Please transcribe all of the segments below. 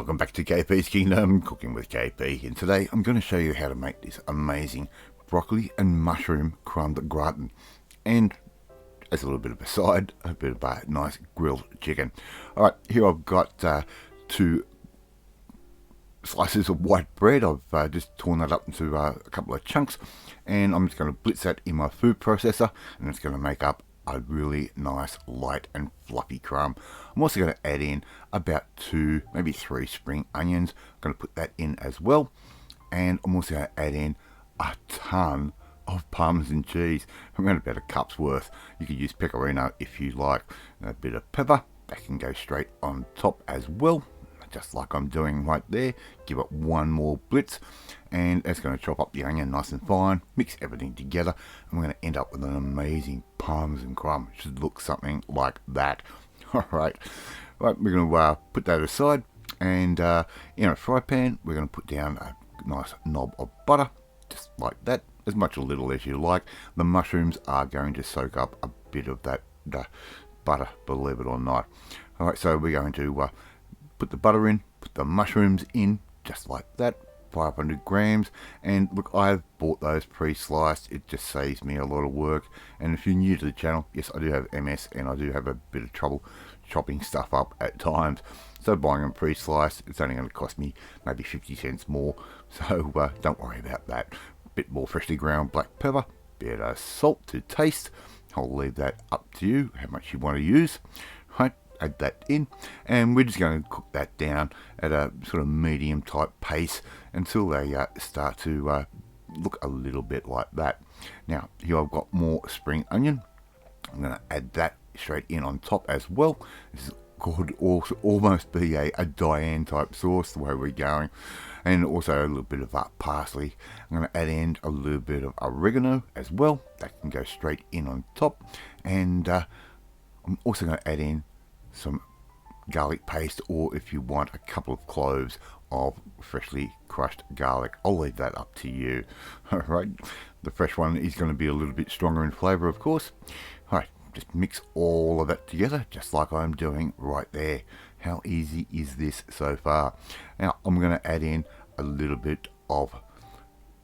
Welcome back to KP's Kingdom, Cooking with KP, and today I'm going to show you how to make this amazing broccoli and mushroom crumbed gratin, and as a little bit of a side, a bit of a nice grilled chicken. Alright, here I've got 2 slices of white bread. I've just torn that up into a couple of chunks, and I'm just going to blitz that in my food processor, and it's going to make up a really nice light and fluffy crumb. I'm also going to add in about 2, maybe 3 spring onions. I'm going to put that in as well, and I'm also going to add in a ton of Parmesan cheese, around about a cup's worth. You could use pecorino if you like. And a bit of pepper, that can go straight on top as well, just like I'm doing right there. Give it one more blitz, and that's going to chop up the onion nice and fine, mix everything together, and we're going to end up with an amazing Parmesan crumb. It should look something like that. Alright, we're going to put that aside, and in a fry pan we're going to put down a nice knob of butter, just like that, as much or little as you like. The mushrooms are going to soak up a bit of that butter, believe it or not. Alright, so we're going to put the butter in, put the mushrooms in, just like that, 500 grams. And look, I've bought those pre-sliced. It just saves me a lot of work. And if you're new to the channel, yes, I do have MS, and I do have a bit of trouble chopping stuff up at times. So buying them pre-sliced, it's only going to cost me maybe 50 cents more. So don't worry about that. A bit more freshly ground black pepper, bit of salt to taste. I'll leave that up to you, how much you want to use. Right. Add that in, and we're just going to cook that down at a sort of medium type pace until they start to look a little bit like that. Now here I've got more spring onion. I'm going to add that straight in on top as well. This could also almost be a Diane type sauce the way we're going, and also a little bit of parsley. I'm going to add in a little bit of oregano as well. That can go straight in on top, and I'm also going to add in some garlic paste, or if you want, a couple of cloves of freshly crushed garlic. I'll leave that up to you. Alright, the fresh one is going to be a little bit stronger in flavour, of course. Alright, just mix all of that together, just like I'm doing right there. How easy is this so far? Now I'm going to add in a little bit of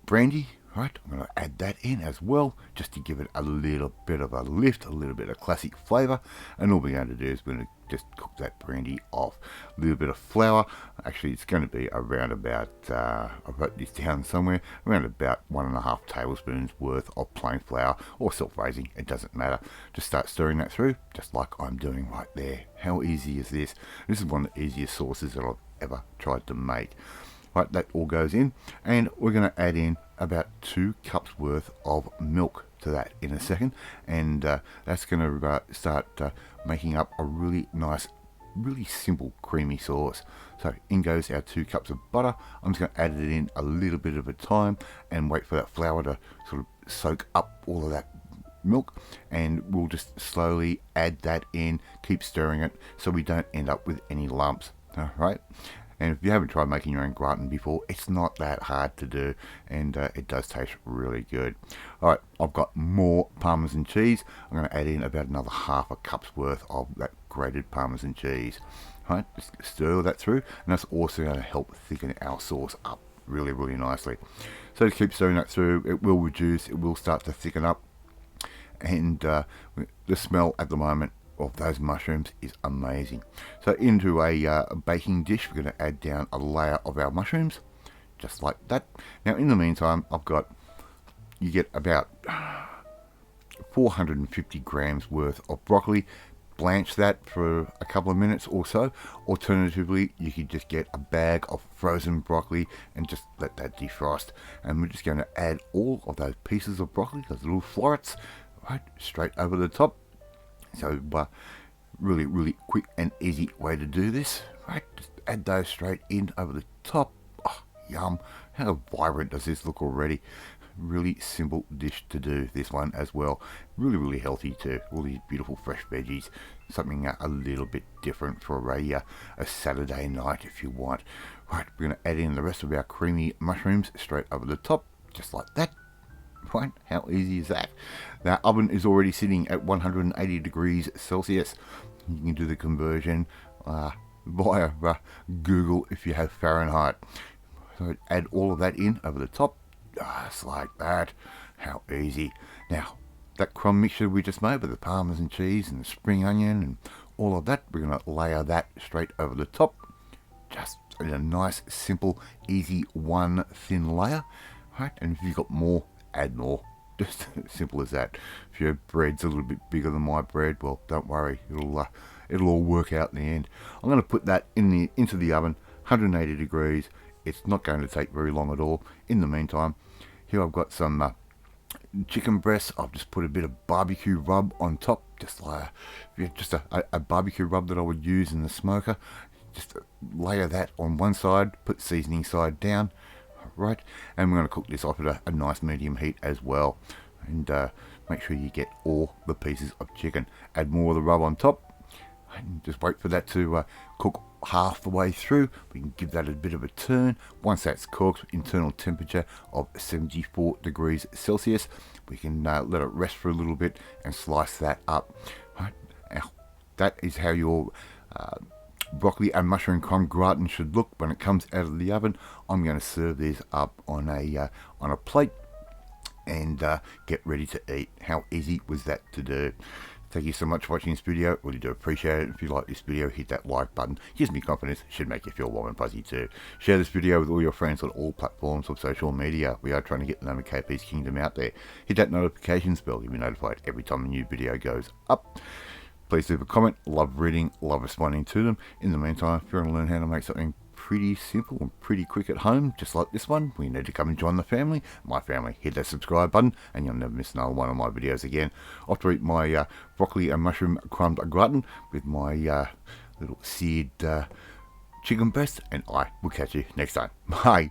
brandy. Right, I'm going to add that in as well, just to give it a little bit of a lift, a little bit of classic flavour. And all we're going to do is we're going to just cook that brandy off. A little bit of flour. Actually, it's going to be around about, I wrote this down somewhere, around about 1.5 tablespoons worth of plain flour, or self-raising, it doesn't matter. Just start stirring that through, just like I'm doing right there. How easy is this? This is one of the easiest sauces that I've ever tried to make. Right, that all goes in, and we're going to add in about 2 cups worth of milk to that in a second, and that's going to start making up a really nice, really simple creamy sauce. So in goes our 2 cups of butter. I'm just going to add it in a little bit of a time and wait for that flour to sort of soak up all of that milk, and we'll just slowly add that in, keep stirring it so we don't end up with any lumps. Alright, and if you haven't tried making your own gratin before, it's not that hard to do, and it does taste really good. Alright, I've got more Parmesan cheese. I'm going to add in about another 1/2 cup's worth of that grated Parmesan cheese. Alright, just stir that through, and that's also going to help thicken our sauce up really, really nicely. So just keep stirring that through. It will reduce, it will start to thicken up, and the smell at the moment of those mushrooms is amazing. So into a baking dish, we're going to add down a layer of our mushrooms, just like that. Now in the meantime, you get about 450 grams worth of broccoli. Blanch that for a couple of minutes or so. Alternatively, you could just get a bag of frozen broccoli and just let that defrost. And we're just going to add all of those pieces of broccoli, those little florets, right, straight over the top. So really, really quick and easy way to do this. Right, just add those straight in over the top. Oh, yum! How vibrant does this look already? Really simple dish to do, this one as well. Really, really healthy too. All these beautiful fresh veggies. Something a little bit different for a Saturday night if you want. Right, we're going to add in the rest of our creamy mushrooms straight over the top, just like that. Right, how easy is that? The oven is already sitting at 180 degrees Celsius. You can do the conversion via Google if you have Fahrenheit. So add all of that in over the top, just like that. How easy. Now, that crumb mixture we just made with the parmesan cheese and the spring onion and all of that, we're going to layer that straight over the top. Just in a nice, simple, easy one thin layer. Right? And if you've got more, add more. Just simple as that. If your bread's a little bit bigger than my bread, well, don't worry. It'll all work out in the end. I'm going to put that into the oven, 180 degrees. It's not going to take very long at all. In the meantime, here I've got some chicken breasts. I've just put a bit of barbecue rub on top, just like a barbecue rub that I would use in the smoker. Just layer that on one side, put seasoning side down, right? And we're going to cook this off at a nice medium heat as well. And make sure you get all the pieces of chicken. Add more of the rub on top. And just wait for that to cook half the way through. We can give that a bit of a turn. Once that's cooked, internal temperature of 74 degrees Celsius, we can let it rest for a little bit and slice that up. Right. Now, that is how your broccoli and mushroom crumb gratin should look when it comes out of the oven. I'm going to serve these up on a plate and get ready to eat. How easy was that to do? Thank you so much for watching this video. Really do appreciate it. If you like this video, hit that like button. Gives me confidence. Should make you feel warm and fuzzy too. Share this video with all your friends on all platforms of social media. We are trying to get the name of KP's Kingdom out there. Hit that notifications bell. You'll be notified every time a new video goes up. Please leave a comment. Love reading, love responding to them. In the meantime, if you want to learn how to make something pretty simple and pretty quick at home, just like this one, we need to come and join the family. My family, hit that subscribe button and you'll never miss another one of my videos again. Off to eat my broccoli and mushroom crumbed gratin with my little seared chicken breast, and I will catch you next time. Bye.